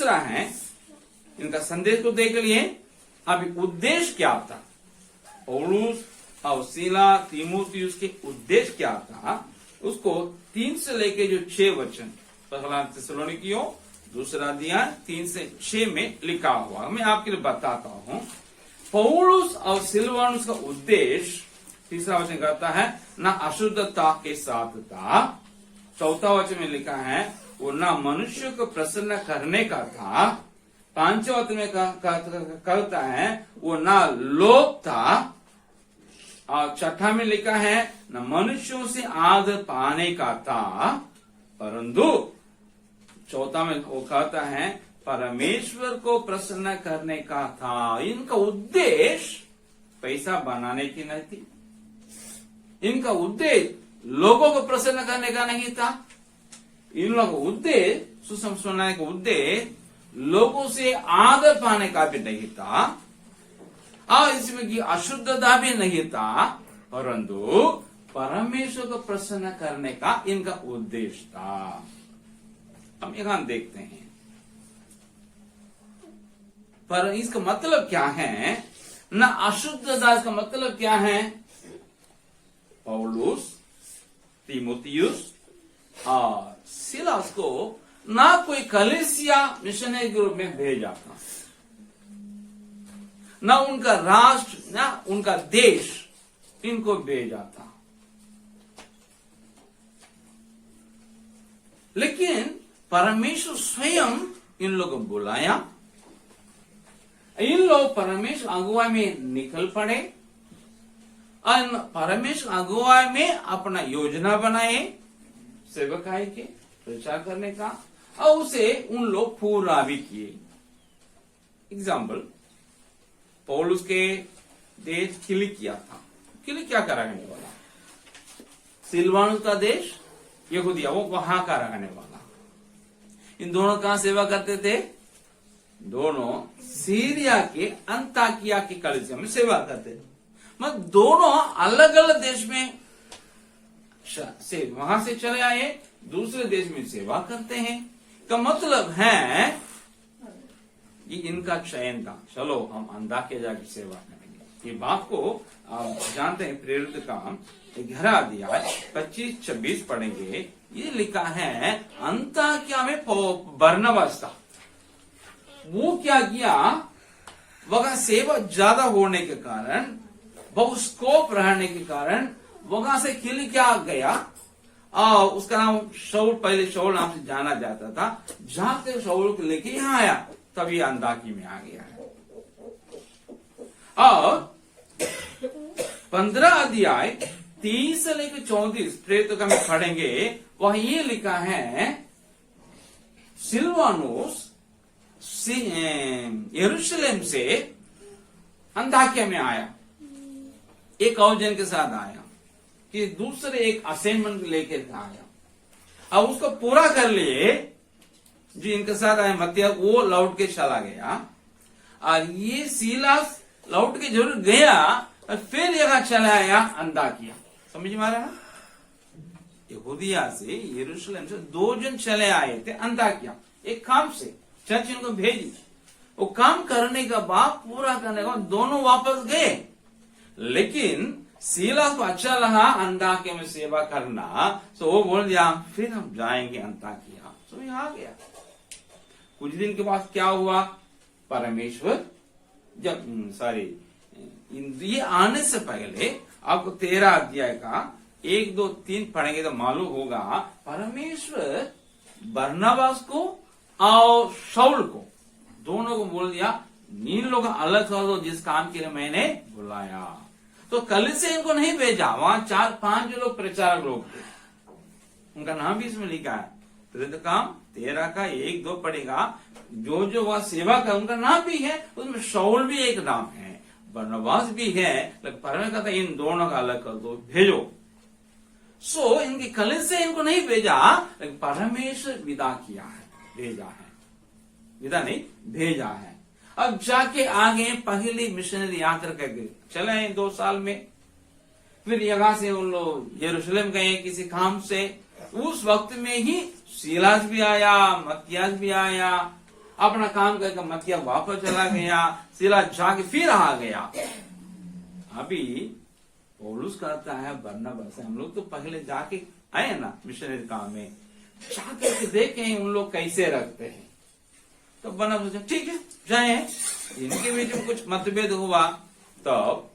दूसरा है, इनका संदेश को देख लिए। अभी उद्देश्य क्या था, पौलुस और सीला तीमुथियुस के उद्देश्य क्या था, उसको 3 से लेके जो 6 वचन पहला थिस्सलुनीकियों दूसरा अध्याय 3 से 6 में लिखा हुआ, मैं आपके लिए बताता हूं। पौलुस और सिलवानुस का उद्देश्य, तीसरा वचन कहता है, न अशुद्धता के साथ था। चौथा वचन में लिखा है वो न मनुष्य को प्रसन्न करने का था। पांचवा वचन में कहता है वो न लोभ था। और छठा में लिखा है न मनुष्यों से आदर पाने का था, परंतु चौथा में वो कहता है परमेश्वर को प्रसन्न करने का था। इनका उद्देश्य पैसा बनाने की नहीं थी, इनका उद्देश्य लोगों को प्रसन्न करने का नहीं था। इन लोगों का उद्देश्य, सुसमाचार का उद्देश्य लोगों से आदर पाने का भी नहीं था और इसमें की अशुद्धता भी नहीं था, परंतु परमेश्वर को प्रसन्न करने का इनका उद्देश्य था। हम यहां देखते हैं, पर इसका मतलब क्या है, न अशुद्धता का मतलब क्या है। पौलुस तीमुथियुस और सिलास को ना कोई कलीसिया मिशनरी के रूप में भेजा था, ना उनका राष्ट्र ना उनका देश इनको भेजा था, लेकिन परमेश्वर स्वयं इन लोगों को बुलाया। इन लोग परमेश्वर अगुवाई में निकल पड़े और परमेश्वर अगुवाई में अपना योजना बनाए सेवकाई के प्रचार करने का, और उसे उन लोग पूरा भी किए। एग्जाम्पल, पौलुस के देश किलिकिया था, किलिकिया का रहने वाला। सिलवानुस का देश यहूदिया, वो वहां का रहने वाला। इन दोनों कहां सेवा करते थे, दोनों सीरिया के अंताकिया की कलीसिया में सेवा करते थे। मतलब दोनों अलग अलग देश में से वहां से चले आए, दूसरे देश में सेवा करते हैं। का मतलब है ये इनका चयन था, चलो हम अंताकिया जाकर सेवा करेंगे। ये बात को आप जानते हैं, प्रेरित काम 11 अध्याय 25-26 पढ़ेंगे। ये लिखा है अंताकिया में बरनबास था, वो क्या किया, वहां सेवा ज्यादा होने के कारण, बहुत स्कोप रहने के कारण वहां से किलिकिया गया। और उसका नाम शाऊल, पहले शाऊल नाम से जाना जाता था। जहां से शाऊल को लेके यहां आया, तभी अंताकिया में आ गया है। और 15 अध्याय 30 से लेकर 34 प्रेरितों का में पढ़ेंगे, वह ये लिखा है सिलवानुस यरूशलेम से अंताकिया में आया, एक और जन के साथ आया, कि दूसरे एक असाइनमेंट लेके आया, अब उसको पूरा कर लिए। जो इनके साथ आया मत्तिया, वो लौट के चला गया, और ये सीलास लौट के जरूर गया, और फिर यहाँ चला आया अंताकिया। समझ में आ रहा है, यहूदिया से यरूशलेम से 2 जन चले आए थे अंताकिया, एक काम से चर्च इनको भेजी। वो काम करने का बाद, पूरा करने का, दोनों वापस गए। लेकिन सीला को अच्छा लगा अंताकिया में सेवा करना, तो वो बोल दिया फिर हम जाएंगे अंताकिया। तो यहाँ आ गया। कुछ दिन के बाद क्या हुआ, परमेश्वर जब ये आने से पहले आपको 13 अध्याय का 1, 2, 3 पढ़ेंगे तो मालूम होगा, परमेश्वर बरनबास को और शाऊल को, दोनों को बोल दिया इन लोग अलग कर दो जिस काम के लिए मैंने बुलाया। तो कल से इनको नहीं भेजा, वहां 4-5 जो लोग प्रचारक लोग थे, उनका नाम भी इसमें लिखा है। प्रेरित काम 13 का 1, 2 पढ़ेगा, जो जो वहां सेवा का उनका नाम भी है, उसमें शाऊल भी एक नाम है, बरनबास भी है, लेकिन परमेश्वर कहता इन दोनों का अलग कर दो, भेजो। सो इनके कल से इनको नहीं भेजा, लेकिन परमेश्वर विदा किया है, भेजा है, विदा नहीं भेजा है। अब जाके आगे पहली मिशनरी यात्रा करके चले 2 साल में, फिर यहां से उन लोग यरूशलेम गए किसी काम से। उस वक्त में ही सीलास भी आया, मत्तियास भी आया, अपना काम करके मतिया वापस चला गया, सिला जाके फिर आ गया। अभी पौलुस कहता है बरनबास से, हम लोग तो पहले जाके आए ना मिशनरी काम में, जाकर के देखें उन लोग कैसे रखते हैं। तो बरनबास सोचा ठीक है जाए। इनके बीच में कुछ मतभेद हुआ, तब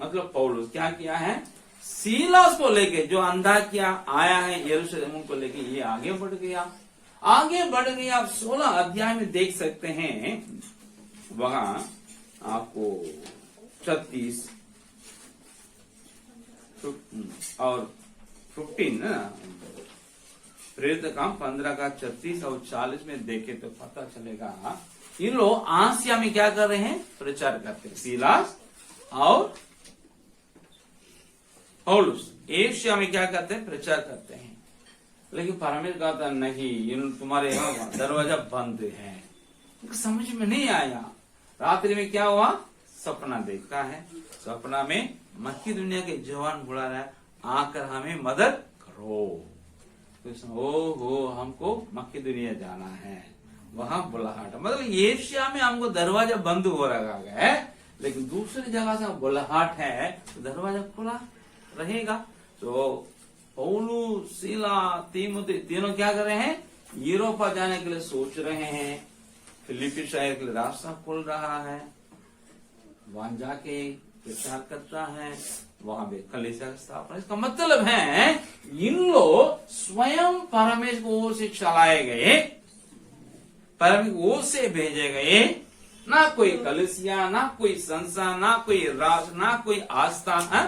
मतलब पौलुस क्या किया है, सीलास को लेके जो अंधाकिया आया है यरूशलेम को लेके ये आगे बढ़ गया। 16 अध्याय में देख सकते हैं, वहां आपको 36 और 15 ना, प्रेरित काम 15 का 36 और 40 में देखे तो पता चलेगा इन लोग आसिया में क्या कर रहे हैं, प्रचार करते हैं। सीलास और पौलुस एशिया में क्या करते हैं, प्रचार करते हैं। लेकिन परमेश्वर कहता नहीं, इन तुम्हारे यहाँ दरवाजा बंद है। समझ में नहीं आया। रात्रि में क्या हुआ, सपना देखा है, सपना में मक्की दुनिया के जवान बुला रहा है, आकर हमें मदद करो। तो हो हमको मक्की दुनिया जाना है, वहां बुलाहट, मतलब एशिया में हमको दरवाजा बंद हो रहा है, लेकिन दूसरी जगह से बुलाहट है तो दरवाजा खुला रहेगा। तो पौलुस, सीला, तीमुथी तीनों क्या कर रहे हैं, यूरोपा जाने के लिए सोच रहे हैं। फिलिपी शहर के लिए रास्ता खुल रहा है, वहां जाके प्रचार करता है, वहां भी कलीसिया स्थापना। इसका मतलब है इन लोग स्वयं परमेश्वर की ओर से चलाए गए, परमेश्वर की ओर से भेजे गए, ना कोई कलीसिया, ना कोई संस्था, ना कोई राष्ट्र, ना कोई आस्था है।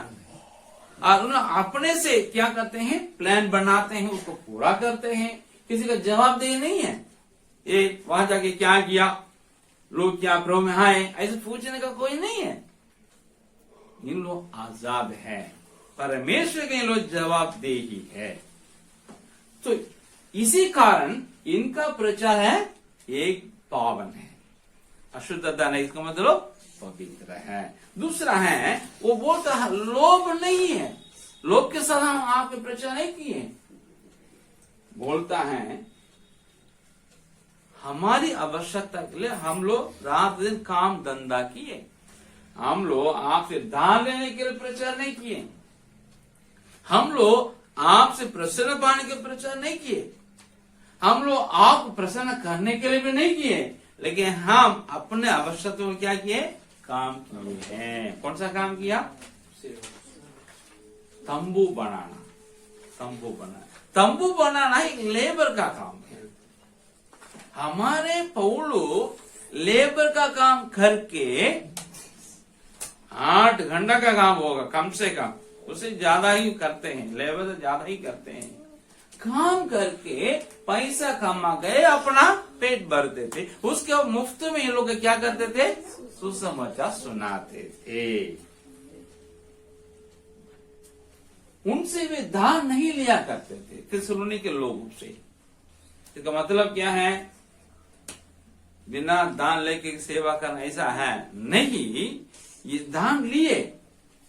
और उन्हें अपने से क्या करते हैं, प्लान बनाते हैं, उसको पूरा करते हैं। किसी का जवाबदेही नहीं है। ये वहां जाके क्या किया, लोग क्या प्रभु में आए, ऐसे पूछने का कोई नहीं है। इन लोग आजाद है, परमेश्वर के इन लोग जवाबदेही है। तो इसी कारण इनका प्रचार है एक पावन है, अशुद्धता नहीं, इसका मतलब पवित्र है। दूसरा है वो बोलता है लोभ नहीं है, लोभ के साथ हम आपके प्रचार नहीं किए। बोलता है हमारी आवश्यकता के लिए हम लोग रात दिन काम धंधा किए, हम लोग आपसे दान लेने के लिए प्रचार नहीं किए, हम लोग आपसे प्रसन्न पाने के प्रचार नहीं किए, हम लोग आपको प्रसन्न करने के लिए भी नहीं किए, लेकिन हम अपने आवश्यकता में क्या किए, काम किए हैं। कौन सा काम किया, तंबू बनाना। तंबू बनाना एक लेबर का काम है। हमारे पौलुस लेबर का काम करके 8 घंटा का काम होगा कम से कम, उससे ज्यादा ही करते हैं, लेबर से ज्यादा ही करते हैं। काम करके पैसा कमा गए, अपना पेट भरते थे, उसके बाद मुफ्त में ये लोग क्या करते थे, सुसमाचार सुनाते थे। उनसे वे दान नहीं लिया करते थे, थिस्सलुनी के लोगों से। इसका मतलब क्या है, बिना दान लेके सेवा करना ऐसा है नहीं, ये दान लिए।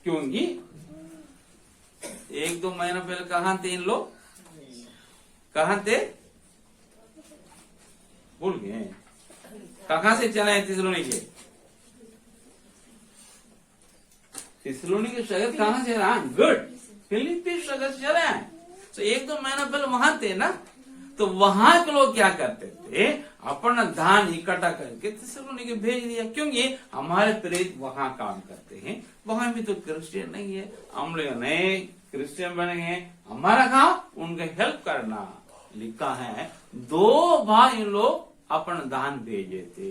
क्योंकि 1-2 महीना पहले कहां थे इन लोग, कहां थे भूल गए, कहां से चले हैं थिस्सलुनी के, थिस्सलुनी के शहर कहां से रहा, गुड, फिलिप्पी शहर से चले हैं। तो 1-2 महीना पहले वहां थे ना, तो वहां के लोग क्या करते थे, अपना धान इकट्ठा करके थिस्सलुनी के भेज दिया। क्योंकि हमारे प्रेरित वहां काम करते हैं, वहां भी तो क्रिश्चियन नहीं है, हम लोग नए क्रिश्चियन बने हैं, हमारा काम उनका हेल्प करना। लिखा है 2 बार इन लोग अपना दान भेजे थे।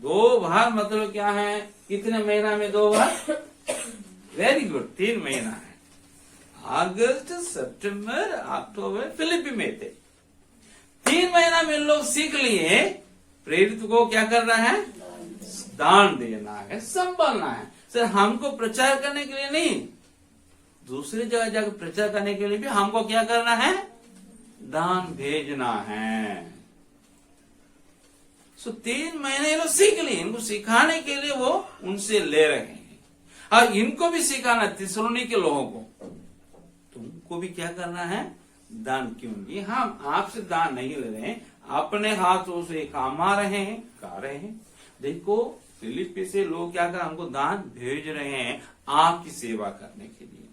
2 बार मतलब क्या है, कितने महीना में 2 बार, वेरी गुड, 3 महीना है, अगस्त, सितंबर, अक्टूबर, फिलिपी में थे। 3 महीना में लोग सीख लिए प्रेरित को क्या करना है, दान देना है, संभालना है। सर हमको प्रचार करने के लिए नहीं, दूसरी जगह जाकर प्रचार करने के लिए भी हमको क्या करना है, दान भेजना है। सो 3 महीने लोग सीख लिए, इनको सिखाने के लिए वो उनसे ले रहे हैं, और इनको भी सिखाना थिस्सलुनी के लोगों को, तुमको भी क्या करना है, दान। क्योंकि हम आपसे दान नहीं ले रहे हैं, अपने हाथों से कमा रहे हैं, खा रहे हैं। देखो फिलिपी से लोग क्या कर हमको दान भेज रहे हैं आपकी सेवा करने के लिए।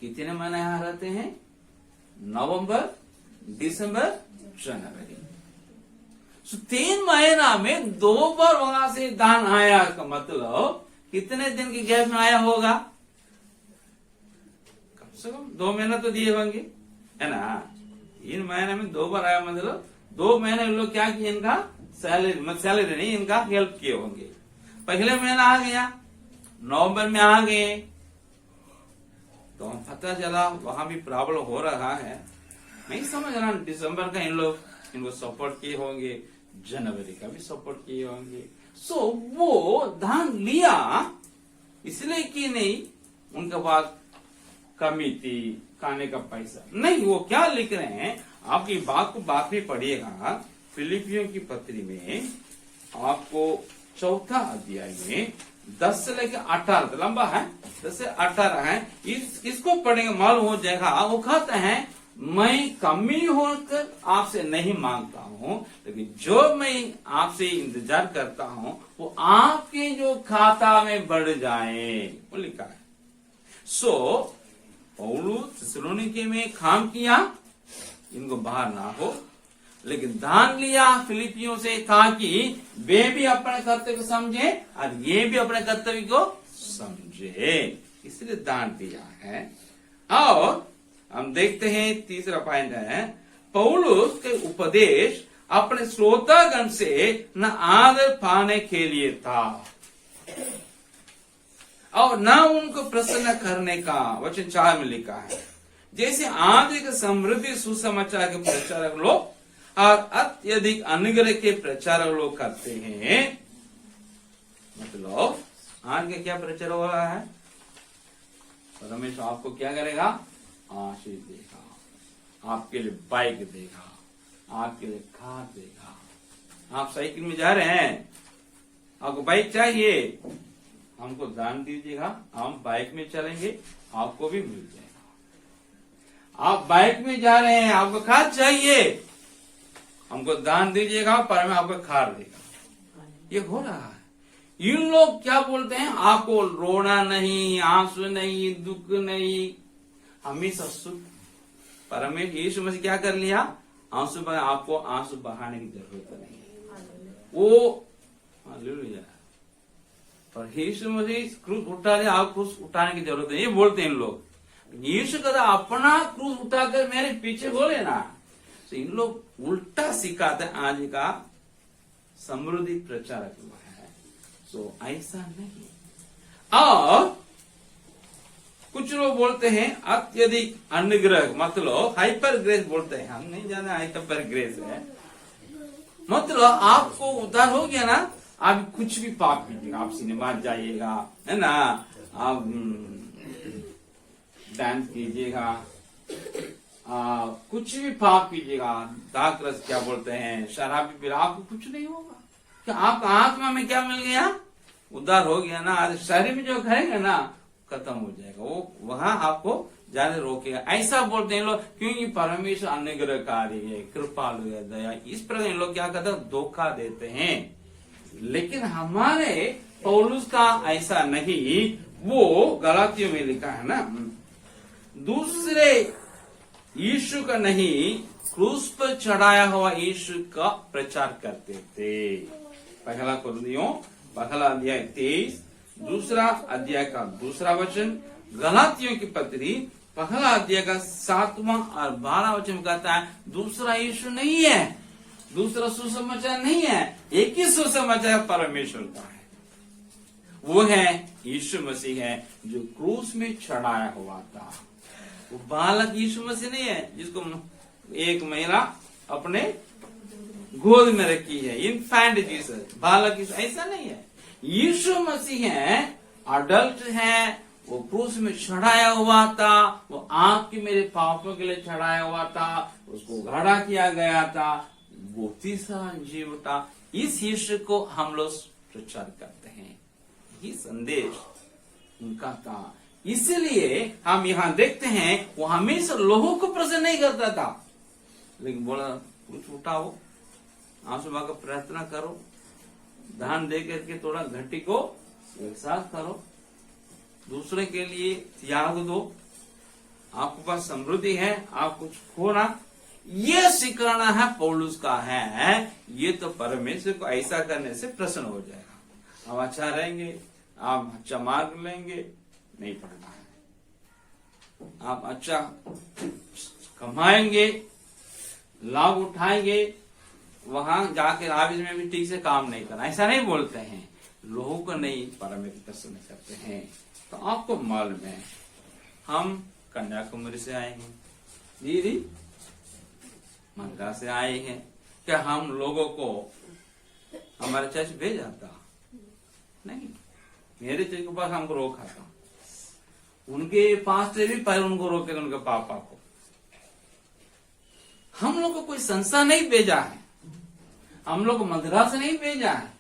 कितने महीने यहां रहते हैं? नवंबर, दिसंबर, जनवरी। 3 महीना में 2 बार वहां से दान आया का मतलब कितने दिन के गैप में आया होगा? कम से कम 2 महीना तो दिए होंगे, है ना। 3 महीने में 2 बार आया मतलब 2 महीने लोग क्या किए, इनका सैलरी नहीं, इनका हेल्प किए होंगे। पहले महीना आ गया, नवंबर में आ गए, तो हम पता चला वहां भी प्रॉब्लम हो रहा है। नहीं समझ रहा, दिसंबर का इन लोग इनको सपोर्ट किए होंगे, जनवरी का भी सपोर्ट किए होंगे। सो वो दान लिया इसलिए कि नहीं उनके पास कमी थी खाने का पैसा नहीं। वो क्या लिख रहे हैं, आपकी बात को बात में पढ़िएगा। फिलिपियों की पत्री में आपको 4था अध्याय में 10 से लेकर 18 लंबा है, 10 से 18 है। इसको पढ़ेंगे मालूम हो जाएगा। वो कहते हैं मैं कमी होकर आपसे नहीं मांगता हूं, लेकिन जो मैं आपसे इंतजार करता हूं वो आपके जो खाता में बढ़ जाए, वो लिखा है। सो पौलुस थिस्सलुनीके में काम किया, इनको बाहर ना हो, लेकिन दान लिया फिलिपियों से, कहा कि वे भी अपने कर्तव्य को समझे और ये भी अपने कर्तव्य को समझे, इसलिए दान दिया है। और हम देखते हैं तीसरा पॉइंट है, पौलुस के उपदेश अपने श्रोतागण से न आदर पाने के लिए था और न उनको प्रसन्न करने का। वचन 4 में लिखा है, जैसे आदि समृद्धि सुसमाचार के प्रचारक लोग और अत्यधिक अनुग्रह के प्रचारक लोग करते हैं। मतलब आज के क्या प्रचार हो रहा है? परमेश्वर आपको क्या करेगा? आशीष देगा, आपके लिए बाइक देगा, आपके लिए कार देगा। आप साइकिल में जा रहे हैं, आपको बाइक चाहिए, हमको दान दीजिएगा, हम बाइक में चलेंगे, आपको भी मिल जाएगा। आप बाइक में जा रहे हैं, आपको कार चाहिए, हमको दान दीजिएगा, पर में आपको खार देगा। ये हो रहा है। इन लोग क्या बोलते हैं, आपको रोना नहीं, आंसू नहीं, दुख नहीं, हमेशा सुख। परमेश्वर यीशु मसीह क्या कर लिया? आंसू बहा, आपको आंसू बहाने की जरूरत नहीं है। वो हालेलुया, पर यीशु मसीह क्रूस उठा दिया, आप क्रूस उठाने की जरूरत नहीं, ये बोलते हैं इन लोग। यीशु कहता अपना क्रूस उठाकर मेरे पीछे बोले ना। तो इन लोग उल्टा सिखाते हैं, आज का समृद्धि प्रचारक हुआ है। सो ऐसा नहीं। और कुछ लोग बोलते हैं अत्यधिक अनुग्रह, मतलब हाइपर ग्रेस बोलते हैं। हम नहीं जाने हाइपर ग्रेस है मतलब आपको उद्धार हो गया ना, आप कुछ भी पाप कीजिएगा, आप सिनेमा जाइएगा, है ना, आप डांस कीजिएगा, कुछ भी पाप कीजिएगा, दाक रस क्या बोलते हैं, शराबी पी, आपको कुछ नहीं होगा। क्या आपका आत्मा में क्या मिल गया? उद्धार हो गया ना। आज शरीर में जो करेगा ना खत्म हो जाएगा, वो वहां आपको जाने रोकेगा। ऐसा बोलते हैं लोग, क्योंकि परमेश्वर अनुग्रहकारी है, कृपालु है, दया। इस प्रकार इन लोग क्या करते हैं? धोखा देते हैं। लेकिन हमारे पौलुस का ऐसा नहीं। वो गलातियों में लिखा है ना, दूसरे यीशु का नहीं, क्रूस पर चढ़ाया हुआ यीशु का प्रचार करते थे। पहला कुरिन्थियों पहला अध्याय 23, दूसरा अध्याय का दूसरा वचन, गलातियों की पत्री पहला अध्याय का 7वां और 12वां वचन कहता है दूसरा यीशु नहीं है, दूसरा सुसमाचार नहीं है, एक ही सुसमाचार परमेश्वर का है। वो है यीशु मसीह है जो क्रूस में चढ़ाया हुआ था। वो बालक यीशु मसीह नहीं है जिसको एक महिला अपने गोद में रखी है, इनफैंट जीसस, बालक यीशु ऐसा नहीं है। यीशु मसीह है, अडल्ट है, वो क्रूस में चढ़ाया हुआ था, वो आपके मेरे पापों के लिए चढ़ाया हुआ था, उसको घड़ा किया गया था, वो तीसरा जीव था। इस यीशु को हम लोग प्रचार करते हैं, ये संदेश उनका था। इसलिए हम यहाँ देखते हैं वो हमेशा लोगों को प्रसन्न नहीं करता था, लेकिन बोला कुछ उठाओ, आंसू का प्रार्थना करो, दान दे करके थोड़ा घटी को एक साथ करो, दूसरे के लिए त्याग दो। आपके पास समृद्धि है, आप कुछ खोना, ये सिखाना है पौलुस का है। ये तो परमेश्वर को ऐसा करने से प्रसन्न हो जाएगा। आप अच्छा रहेंगे, आप अच्छा मार्ग लेंगे, नहीं पढ़ना है। आप अच्छा कमाएंगे, लाभ उठाएंगे, वहां जाके ऑफिस में भी ठीक से काम नहीं करना, ऐसा नहीं बोलते हैं। लोगों को नहीं परमेश्वर प्रसन्न करते हैं। तो आपको मालूम है, हम कन्याकुमारी से आए हैं, दीदी मद्रास से आए हैं। क्या हम लोगों को हमारे चर्च भेजा था? नहीं, मेरे चर्च के पास हमको रोका था। उनके पास से भी पहले उनको रोके, उनके पापा को। हम लोग को कोई संस्था नहीं भेजा है, हम लोग को मद्रास नहीं भेजा है,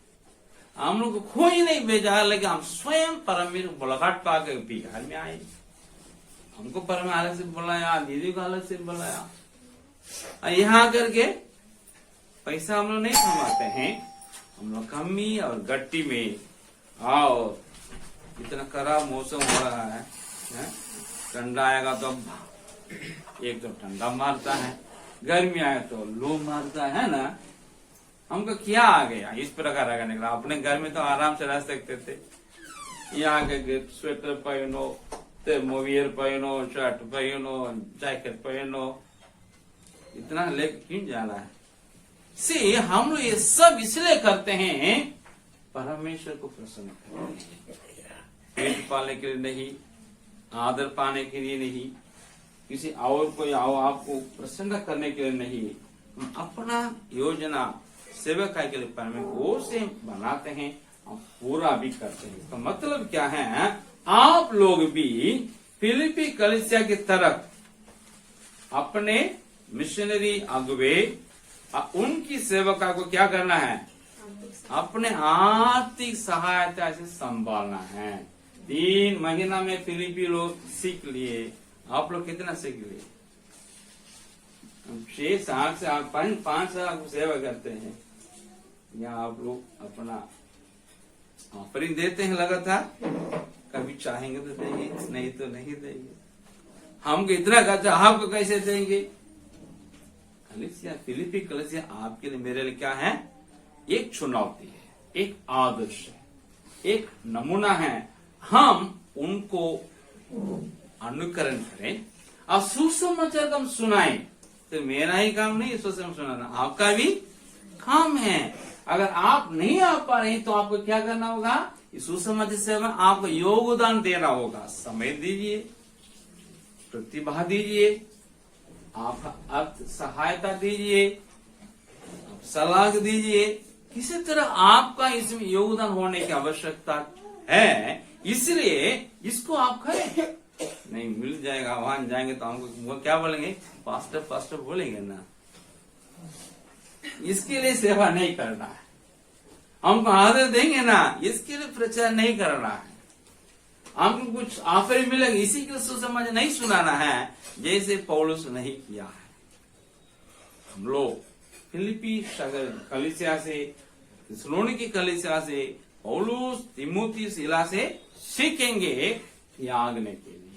हम लोग को कोई नहीं भेजा है, लेकिन हम स्वयं परमेश्वर मुलाकात पाकर बिहार में आए। हमको परमेश्वर अलग से बुलाया, दीदी को अलग से बुलाया। यहाँ करके पैसा हम लोग नहीं कमाते हैं, हम लोग कमी और गट्टी में। और इतना खराब मौसम हो रहा है, ठंडा आएगा तो एक तो ठंडा मारता है, गर्मी आए तो लू मारता है ना। हमको क्या आ गया इस प्रकार का निकला। अपने घर में तो आराम से रह सकते थे, यहाँ के स्वेटर पहनो, मोवियर पहनो, शर्ट पहनो, जैकेट पहनो, इतना लेके क्यों जाना है? से हम लोग ये सब इसलिए करते हैं परमेश्वर को प्रसन्न करने के लिए, पेट पालने के लिए नहीं, आदर पाने के लिए नहीं, किसी और को आपको प्रसन्न करने के लिए नहीं। हम अपना योजना सेवकाई के लिए परमेश्वर से बनाते हैं, हम पूरा भी करते हैं। इसका मतलब क्या है? आप लोग भी फिलिपी कलीसिया की तरफ अपने मिशनरी अगुवे उनकी सेवका को क्या करना है? अपने आर्थिक सहायता से संभालना है। 3 महीना में फिलिपी लोग सीख लिए, आप लोग कितना सीख लिए? 6 साल से आप 5 साल को सेवा करते हैं। यहाँ आप लोग अपना ऑफरिंग देते हैं लगातार, कभी चाहेंगे तो देंगे, नहीं तो नहीं देंगे। हमको इतना खर्चा आपको कैसे देंगे? कलीसिया, फिलिपी कलीसिया आपके लिए, मेरे लिए क्या है? एक चुनौती है, एक आदर्श है, एक नमूना है। हम उनको अनुकरण करें और सुसमाचार को हम सुनाएं। तो मेरा ही काम नहीं सुसमाचार सुनाना, आपका भी काम है। अगर आप नहीं आ पा रहे तो आपको क्या करना होगा? इस सुसमाचार सेवा में आपको योगदान देना होगा। समय दीजिए, प्रतिभा दीजिए, आप अर्थ सहायता दीजिए, सलाह दीजिए। किसी तरह आपका इसमें योगदान होने की आवश्यकता है, इसलिए इसको आप करें। नहीं मिल जाएगा, वहां जाएंगे तो हमको वो क्या बोलेंगे? पास्टर पास्टर बोलेंगे ना। इसके लिए सेवा नहीं करना है, हमको आदर देंगे ना, इसके लिए प्रचार नहीं करना है। हमको कुछ ऑफर मिलेगा, इसी के लिए सुसमाचार नहीं सुनाना है, जैसे पौलुस नहीं किया है। हम लोग फिलिपी कलीसिया से, थिस्सलुनीकी कलीसिया से, पौलुस, तीमुथी, सीला से सीखेंगे त्यागने के लिए।